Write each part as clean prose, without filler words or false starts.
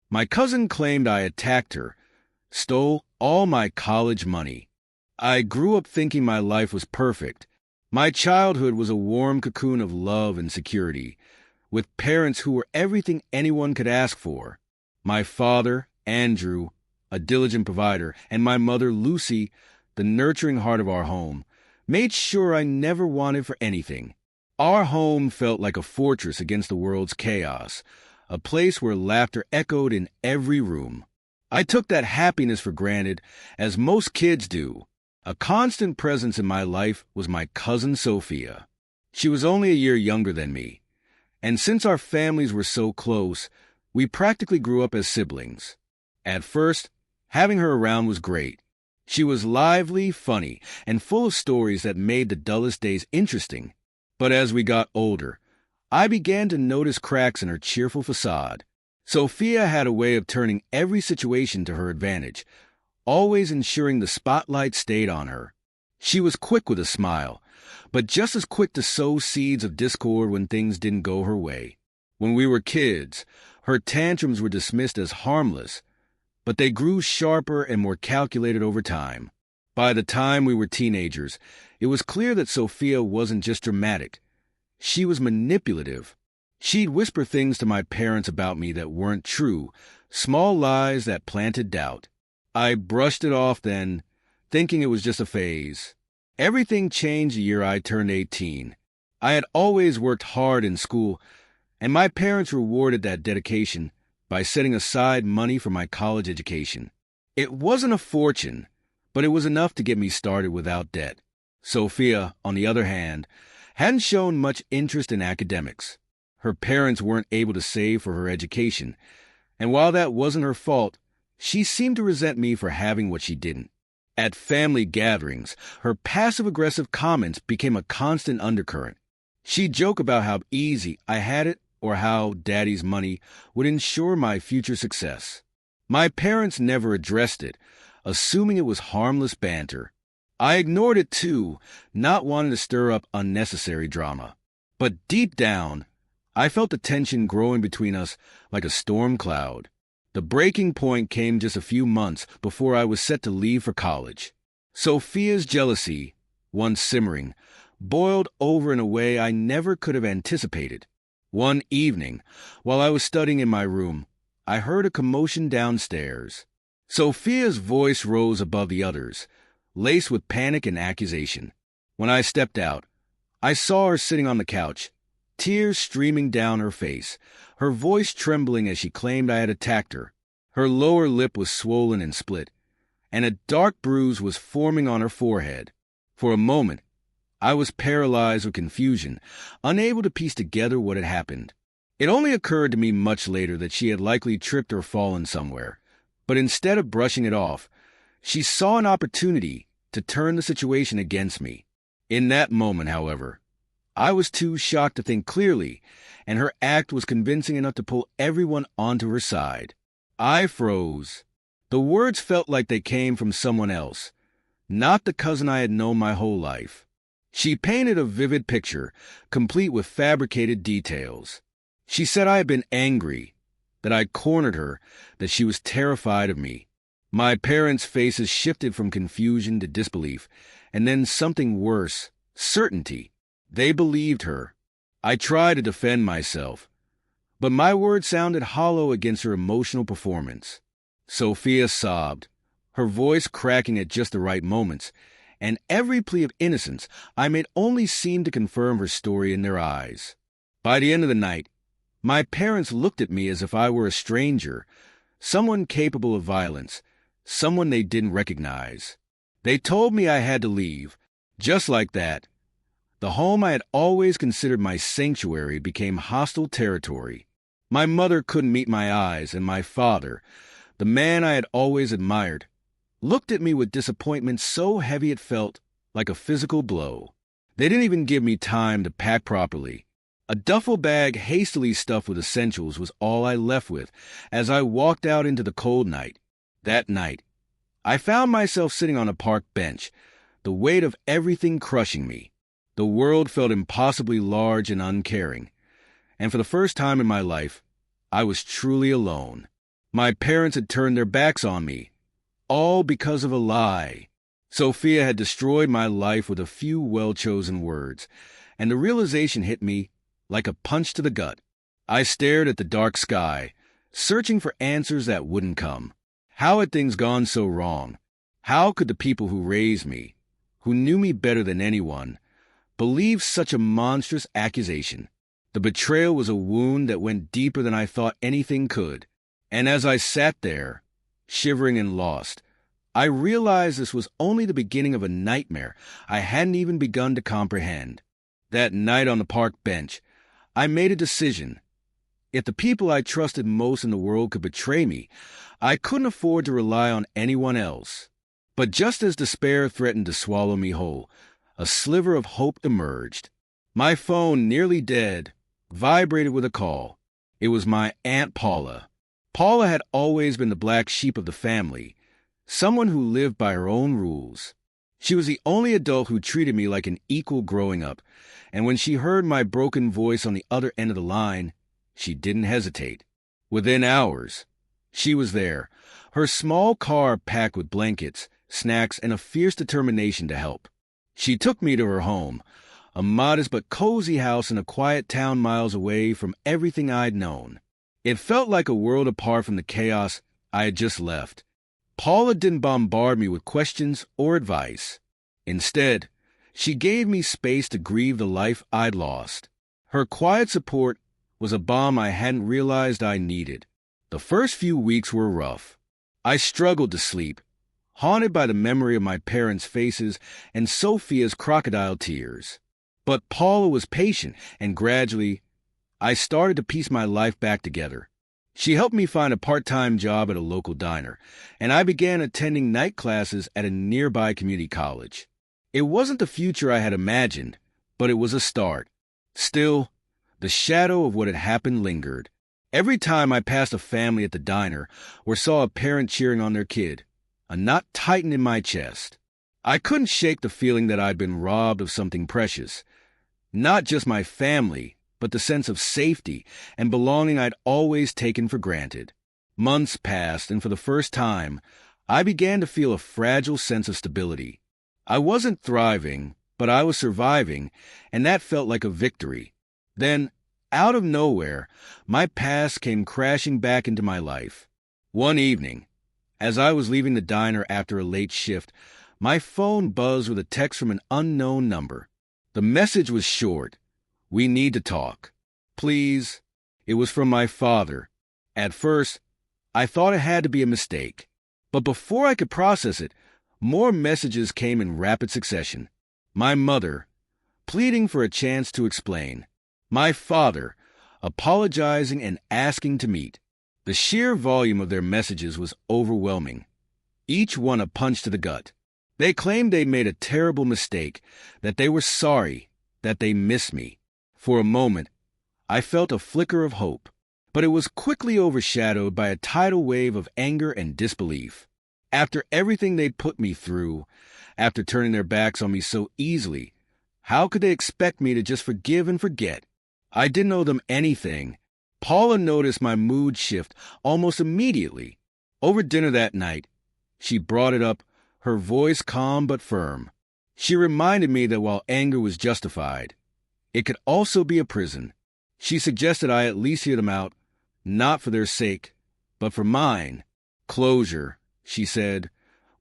My cousin claimed I attacked her, stole all my college money. I grew up thinking my life was perfect. My childhood was a warm cocoon of love and security, with parents who were everything anyone could ask for. My father, Andrew, a diligent provider, and my mother, Lucy, the nurturing heart of our home, made sure I never wanted for anything. Our home felt like a fortress against the world's chaos, a place where laughter echoed in every room. I took that happiness for granted, as most kids do. A constant presence in my life was my cousin Sophia. She was only a year younger than me, and since our families were so close, we practically grew up as siblings. At first, having her around was great. She was lively, funny, and full of stories that made the dullest days interesting. But as we got older, I began to notice cracks in her cheerful facade. Sophia had a way of turning every situation to her advantage, always ensuring the spotlight stayed on her. She was quick with a smile, but just as quick to sow seeds of discord when things didn't go her way. When we were kids, her tantrums were dismissed as harmless, but they grew sharper and more calculated over time. By the time we were teenagers, it was clear that Sophia wasn't just dramatic. She was manipulative. She'd whisper things to my parents about me that weren't true, small lies that planted doubt. I brushed it off then, thinking it was just a phase. Everything changed the year I turned 18. I had always worked hard in school, and my parents rewarded that dedication by setting aside money for my college education. It wasn't a fortune, but it was enough to get me started without debt. Sophia, on the other hand, hadn't shown much interest in academics. Her parents weren't able to save for her education, and while that wasn't her fault, she seemed to resent me for having what she didn't. At family gatherings, her passive-aggressive comments became a constant undercurrent. She'd joke about how easy I had it or how Daddy's money would ensure my future success. My parents never addressed it, assuming it was harmless banter. I ignored it too, not wanting to stir up unnecessary drama. But deep down, I felt the tension growing between us like a storm cloud. The breaking point came just a few months before I was set to leave for college. Sophia's jealousy, once simmering, boiled over in a way I never could have anticipated. One evening, while I was studying in my room, I heard a commotion downstairs. Sophia's voice rose above the others, laced with panic and accusation. When I stepped out, I saw her sitting on the couch, tears streaming down her face, her voice trembling as she claimed I had attacked her. Her lower lip was swollen and split, and a dark bruise was forming on her forehead. For a moment, I was paralyzed with confusion, unable to piece together what had happened. It only occurred to me much later that she had likely tripped or fallen somewhere, but instead of brushing it off, she saw an opportunity to turn the situation against me. In that moment, however, I was too shocked to think clearly, and her act was convincing enough to pull everyone onto her side. I froze. The words felt like they came from someone else, not the cousin I had known my whole life. She painted a vivid picture, complete with fabricated details. She said I had been angry, that I'd cornered her, that she was terrified of me. My parents' faces shifted from confusion to disbelief, and then something worse, certainty. They believed her. I tried to defend myself, but my words sounded hollow against her emotional performance. Sophia sobbed, her voice cracking at just the right moments, and every plea of innocence I made only seemed to confirm her story in their eyes. By the end of the night, my parents looked at me as if I were a stranger, someone capable of violence, someone they didn't recognize. They told me I had to leave. Just like that, the home I had always considered my sanctuary became hostile territory. My mother couldn't meet my eyes, and my father, the man I had always admired, looked at me with disappointment so heavy it felt like a physical blow. They didn't even give me time to pack properly. A duffel bag hastily stuffed with essentials was all I left with as I walked out into the cold night. That night, I found myself sitting on a park bench, the weight of everything crushing me. The world felt impossibly large and uncaring, and for the first time in my life, I was truly alone. My parents had turned their backs on me, all because of a lie. Sophia had destroyed my life with a few well-chosen words, and the realization hit me like a punch to the gut. I stared at the dark sky, searching for answers that wouldn't come. How had things gone so wrong? How could the people who raised me, who knew me better than anyone, believe such a monstrous accusation? The betrayal was a wound that went deeper than I thought anything could. And as I sat there, shivering and lost, I realized this was only the beginning of a nightmare I hadn't even begun to comprehend. That night on the park bench, I made a decision. If the people I trusted most in the world could betray me, I couldn't afford to rely on anyone else. But just as despair threatened to swallow me whole, a sliver of hope emerged. My phone, nearly dead, vibrated with a call. It was my Aunt Paula. Paula had always been the black sheep of the family, someone who lived by her own rules. She was the only adult who treated me like an equal growing up, and when she heard my broken voice on the other end of the line, she didn't hesitate. Within hours, she was there, her small car packed with blankets, snacks, and a fierce determination to help. She took me to her home, a modest but cozy house in a quiet town miles away from everything I'd known. It felt like a world apart from the chaos I had just left. Paula didn't bombard me with questions or advice. Instead, she gave me space to grieve the life I'd lost. Her quiet support was a balm I hadn't realized I needed. The first few weeks were rough. I struggled to sleep, haunted by the memory of my parents' faces and Sophia's crocodile tears. But Paula was patient, and gradually, I started to piece my life back together. She helped me find a part-time job at a local diner, and I began attending night classes at a nearby community college. It wasn't the future I had imagined, but it was a start. Still, the shadow of what had happened lingered. Every time I passed a family at the diner or saw a parent cheering on their kid, a knot tightened in my chest. I couldn't shake the feeling that I'd been robbed of something precious. Not just my family, but the sense of safety and belonging I'd always taken for granted. Months passed, and for the first time, I began to feel a fragile sense of stability. I wasn't thriving, but I was surviving, and that felt like a victory. Then, out of nowhere, my past came crashing back into my life. One evening, as I was leaving the diner after a late shift, my phone buzzed with a text from an unknown number. The message was short. "We need to talk. Please." It was from my father. At first, I thought it had to be a mistake. But before I could process it, more messages came in rapid succession. My mother, pleading for a chance to explain. My father, apologizing and asking to meet. The sheer volume of their messages was overwhelming, each one a punch to the gut. They claimed they'd made a terrible mistake, that they were sorry, that they missed me. For a moment, I felt a flicker of hope, but it was quickly overshadowed by a tidal wave of anger and disbelief. After everything they'd put me through, after turning their backs on me so easily, how could they expect me to just forgive and forget? I didn't owe them anything. Paula noticed my mood shift almost immediately. Over dinner that night, she brought it up, her voice calm but firm. She reminded me that while anger was justified, it could also be a prison. She suggested I at least hear them out, not for their sake, but for mine. Closure, she said,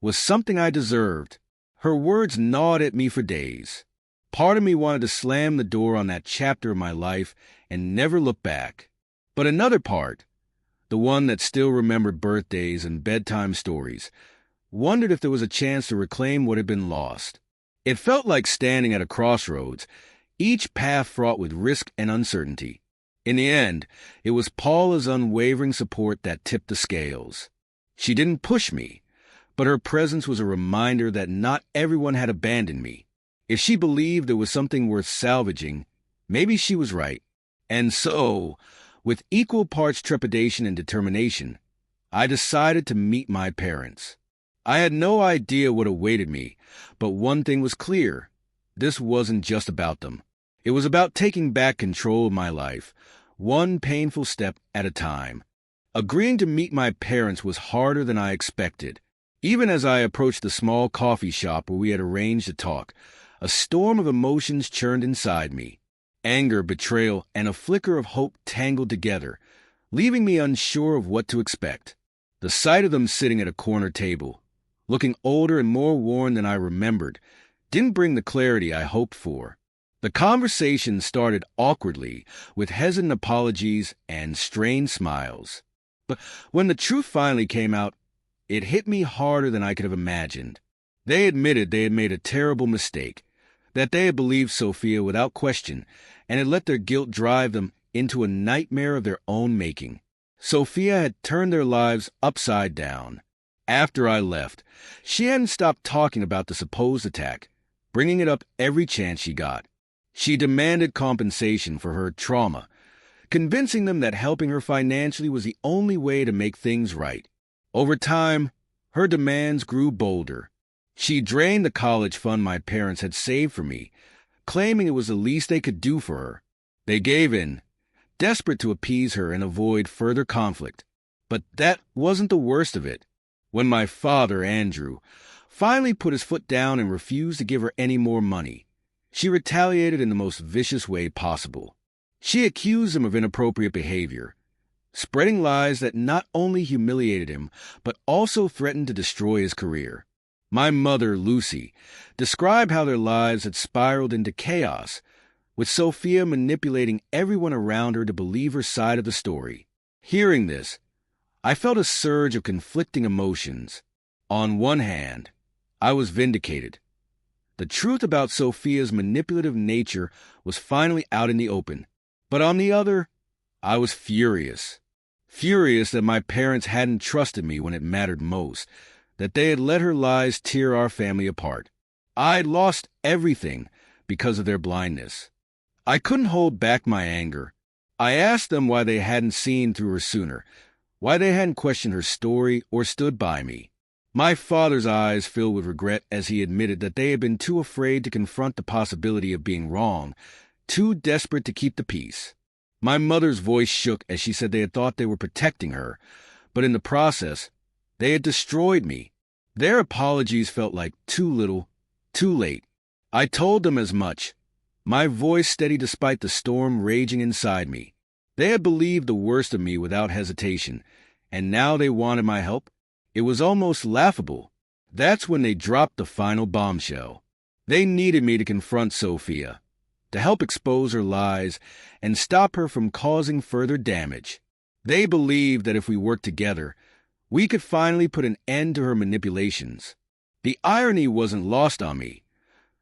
was something I deserved. Her words gnawed at me for days. Part of me wanted to slam the door on that chapter of my life and never look back. But another part, the one that still remembered birthdays and bedtime stories, wondered if there was a chance to reclaim what had been lost. It felt like standing at a crossroads, each path fraught with risk and uncertainty. In the end, it was Paula's unwavering support that tipped the scales. She didn't push me, but her presence was a reminder that not everyone had abandoned me. If she believed there was something worth salvaging, maybe she was right. And so, with equal parts trepidation and determination, I decided to meet my parents. I had no idea what awaited me, but one thing was clear. This wasn't just about them. It was about taking back control of my life, one painful step at a time. Agreeing to meet my parents was harder than I expected. Even as I approached the small coffee shop where we had arranged to talk, a storm of emotions churned inside me. Anger, betrayal, and a flicker of hope tangled together, leaving me unsure of what to expect. The sight of them sitting at a corner table, looking older and more worn than I remembered, didn't bring the clarity I hoped for. The conversation started awkwardly, with hesitant apologies and strained smiles. But when the truth finally came out, it hit me harder than I could have imagined. They admitted they had made a terrible mistake, that they had believed Sophia without question, and had let their guilt drive them into a nightmare of their own making. Sophia had turned their lives upside down. After I left, she hadn't stopped talking about the supposed attack, bringing it up every chance she got. She demanded compensation for her trauma, convincing them that helping her financially was the only way to make things right. Over time, her demands grew bolder. She drained the college fund my parents had saved for me, claiming it was the least they could do for her. They gave in, desperate to appease her and avoid further conflict. But that wasn't the worst of it. When my father, Andrew, finally put his foot down and refused to give her any more money, she retaliated in the most vicious way possible. She accused him of inappropriate behavior, spreading lies that not only humiliated him, but also threatened to destroy his career. My mother, Lucy, described how their lives had spiraled into chaos, with Sophia manipulating everyone around her to believe her side of the story. Hearing this, I felt a surge of conflicting emotions. On one hand, I was vindicated. The truth about Sophia's manipulative nature was finally out in the open. But on the other, I was furious. Furious that my parents hadn't trusted me when it mattered most, that they had let her lies tear our family apart. I'd lost everything because of their blindness. I couldn't hold back my anger. I asked them why they hadn't seen through her sooner, why they hadn't questioned her story or stood by me. My father's eyes filled with regret as he admitted that they had been too afraid to confront the possibility of being wrong, too desperate to keep the peace. My mother's voice shook as she said they had thought they were protecting her, but in the process, they had destroyed me. Their apologies felt like too little, too late. I told them as much, my voice steady despite the storm raging inside me. They had believed the worst of me without hesitation, and now they wanted my help. It was almost laughable. That's when they dropped the final bombshell. They needed me to confront Sophia, to help expose her lies and stop her from causing further damage. They believed that if we worked together, we could finally put an end to her manipulations. The irony wasn't lost on me.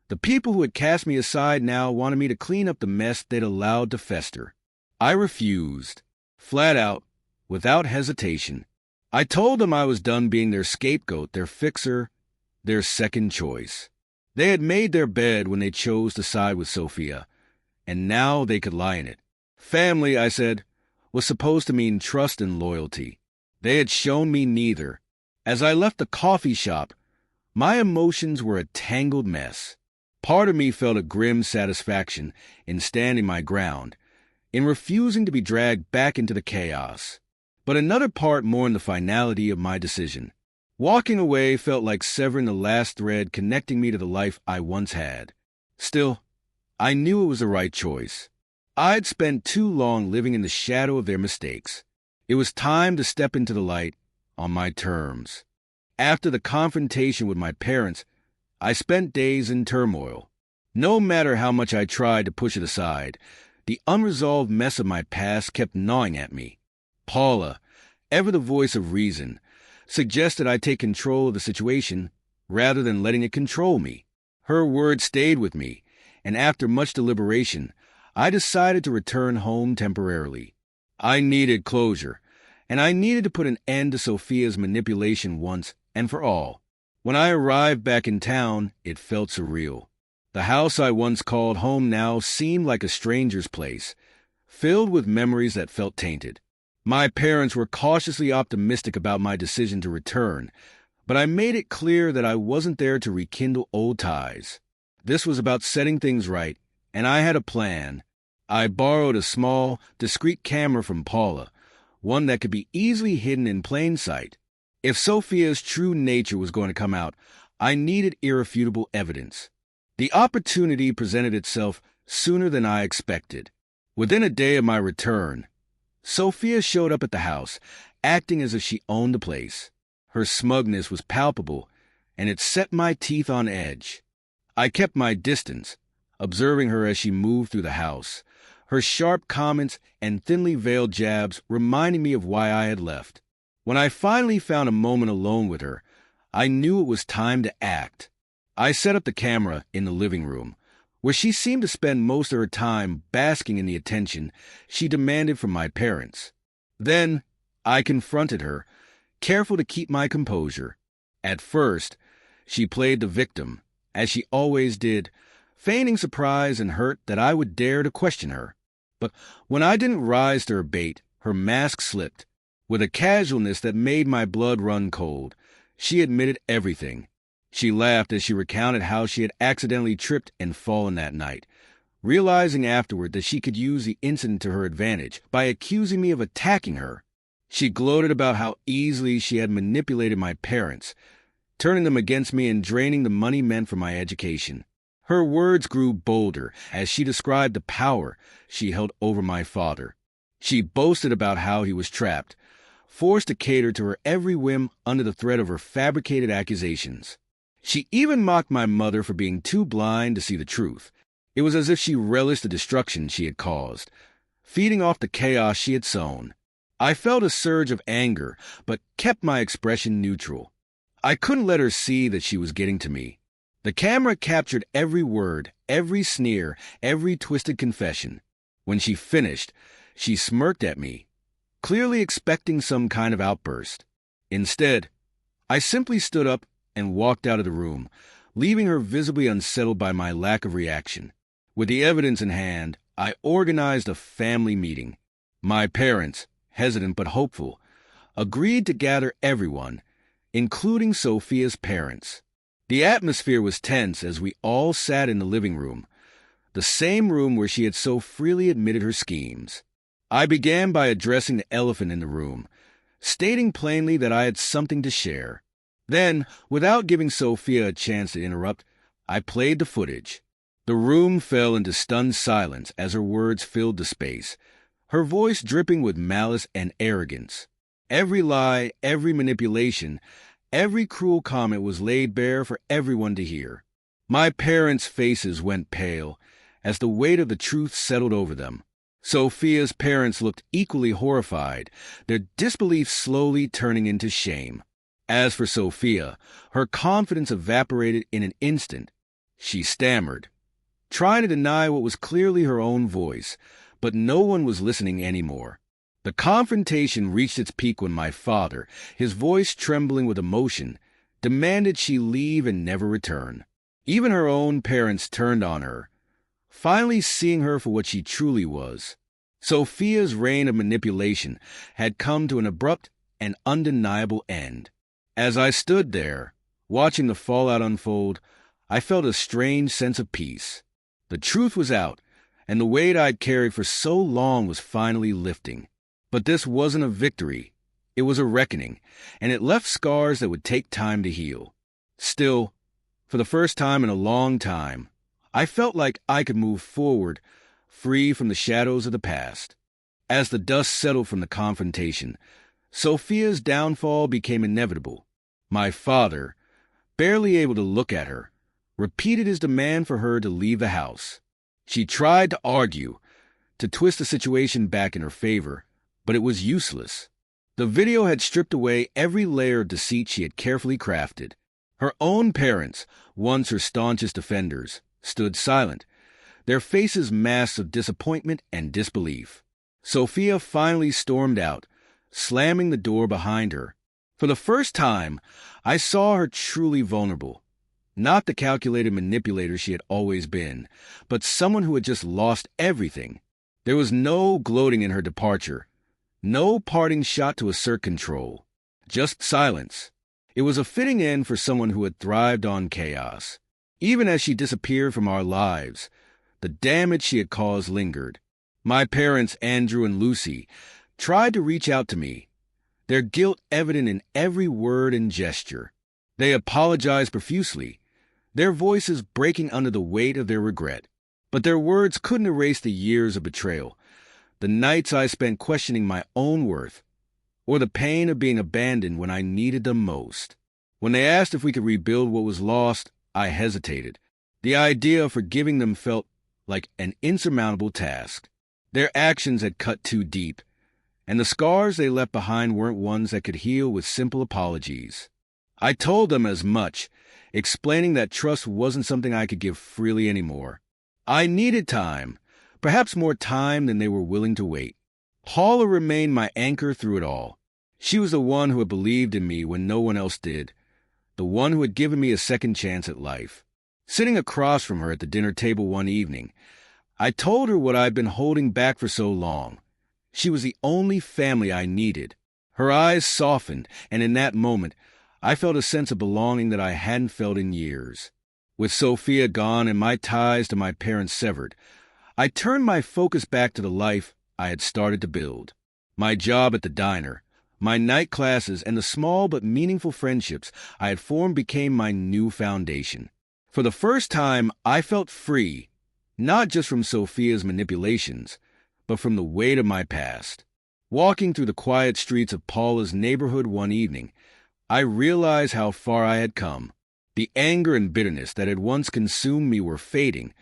The people who had cast me aside now wanted me to clean up the mess they'd allowed to fester. I refused, flat out, without hesitation. I told them I was done being their scapegoat, their fixer, their second choice. They had made their bed when they chose to side with Sophia, and now they could lie in it. Family, I said, was supposed to mean trust and loyalty. They had shown me neither. As I left the coffee shop, my emotions were a tangled mess. Part of me felt a grim satisfaction in standing my ground, in refusing to be dragged back into the chaos. But another part mourned the finality of my decision. Walking away felt like severing the last thread connecting me to the life I once had. Still, I knew it was the right choice. I'd spent too long living in the shadow of their mistakes. It was time to step into the light on my terms. After the confrontation with my parents, I spent days in turmoil. No matter how much I tried to push it aside, the unresolved mess of my past kept gnawing at me. Paula, ever the voice of reason, suggested I take control of the situation rather than letting it control me. Her words stayed with me, and after much deliberation, I decided to return home temporarily. I needed closure, and I needed to put an end to Sophia's manipulation once and for all. When I arrived back in town, it felt surreal. The house I once called home now seemed like a stranger's place, filled with memories that felt tainted. My parents were cautiously optimistic about my decision to return, but I made it clear that I wasn't there to rekindle old ties. This was about setting things right, and I had a plan. I borrowed a small, discreet camera from Paula, one that could be easily hidden in plain sight. If Sophia's true nature was going to come out, I needed irrefutable evidence. The opportunity presented itself sooner than I expected. Within a day of my return, Sophia showed up at the house, acting as if she owned the place. Her smugness was palpable, and it set my teeth on edge. I kept my distance, observing her as she moved through the house, her sharp comments and thinly veiled jabs reminding me of why I had left. When I finally found a moment alone with her, I knew it was time to act. I set up the camera in the living room, where she seemed to spend most of her time basking in the attention she demanded from my parents. Then I confronted her, careful to keep my composure. At first, she played the victim, as she always did, feigning surprise and hurt that I would dare to question her. But when I didn't rise to her bait, her mask slipped. With a casualness that made my blood run cold, she admitted everything. She laughed as she recounted how she had accidentally tripped and fallen that night, realizing afterward that she could use the incident to her advantage by accusing me of attacking her. She gloated about how easily she had manipulated my parents, turning them against me and draining the money meant for my education. Her words grew bolder as she described the power she held over my father. She boasted about how he was trapped, forced to cater to her every whim under the threat of her fabricated accusations. She even mocked my mother for being too blind to see the truth. It was as if she relished the destruction she had caused, feeding off the chaos she had sown. I felt a surge of anger, but kept my expression neutral. I couldn't let her see that she was getting to me. The camera captured every word, every sneer, every twisted confession. When she finished, she smirked at me, clearly expecting some kind of outburst. Instead, I simply stood up and walked out of the room, leaving her visibly unsettled by my lack of reaction. With the evidence in hand, I organized a family meeting. My parents, hesitant but hopeful, agreed to gather everyone, including Sophia's parents. The atmosphere was tense as we all sat in the living room, the same room where she had so freely admitted her schemes. I began by addressing the elephant in the room, stating plainly that I had something to share. Then, without giving Sophia a chance to interrupt, I played the footage. The room fell into stunned silence as her words filled the space, her voice dripping with malice and arrogance. Every lie, every manipulation, every cruel comment was laid bare for everyone to hear. My parents' faces went pale as the weight of the truth settled over them. Sophia's parents looked equally horrified, their disbelief slowly turning into shame. As for Sophia, her confidence evaporated in an instant. She stammered, trying to deny what was clearly her own voice, but no one was listening anymore. The confrontation reached its peak when my father, his voice trembling with emotion, demanded she leave and never return. Even her own parents turned on her, finally seeing her for what she truly was. Sophia's reign of manipulation had come to an abrupt and undeniable end. As I stood there, watching the fallout unfold, I felt a strange sense of peace. The truth was out, and the weight I'd carried for so long was finally lifting. But this wasn't a victory. It was a reckoning, and it left scars that would take time to heal. Still, for the first time in a long time, I felt like I could move forward, free from the shadows of the past. As the dust settled from the confrontation, Sophia's downfall became inevitable. My father, barely able to look at her, repeated his demand for her to leave the house. She tried to argue, to twist the situation back in her favor, but it was useless. The video had stripped away every layer of deceit she had carefully crafted. Her own parents, once her staunchest defenders, stood silent, their faces masks of disappointment and disbelief. Sophia finally stormed out, slamming the door behind her. For the first time, I saw her truly vulnerable. Not the calculated manipulator she had always been, but someone who had just lost everything. There was no gloating in her departure, no parting shot to assert control, just silence. It was a fitting end for someone who had thrived on chaos. Even as she disappeared from our lives, the damage she had caused lingered. My parents, Andrew and Lucy, tried to reach out to me, their guilt evident in every word and gesture. They apologized profusely, their voices breaking under the weight of their regret. But their words couldn't erase the years of betrayal, the nights I spent questioning my own worth, or the pain of being abandoned when I needed them most. When they asked if we could rebuild what was lost, I hesitated. The idea of forgiving them felt like an insurmountable task. Their actions had cut too deep, and the scars they left behind weren't ones that could heal with simple apologies. I told them as much, explaining that trust wasn't something I could give freely anymore. I needed time, perhaps more time than they were willing to wait. Paula remained my anchor through it all. She was the one who had believed in me when no one else did, the one who had given me a second chance at life. Sitting across from her at the dinner table one evening, I told her what I'd been holding back for so long. She was the only family I needed. Her eyes softened, and in that moment, I felt a sense of belonging that I hadn't felt in years. With Sophia gone and my ties to my parents severed, I turned my focus back to the life I had started to build. My job at the diner, my night classes, and the small but meaningful friendships I had formed became my new foundation. For the first time, I felt free, not just from Sophia's manipulations, but from the weight of my past. Walking through the quiet streets of Paula's neighborhood one evening, I realized how far I had come. The anger and bitterness that had once consumed me were fading,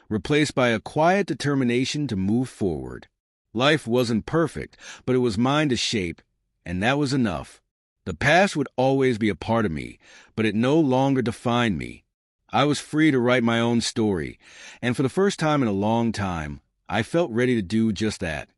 replaced by a quiet determination to move forward. Life wasn't perfect, but it was mine to shape, and that was enough. The past would always be a part of me, but it no longer defined me. I was free to write my own story, and for the first time in a long time, I felt ready to do just that.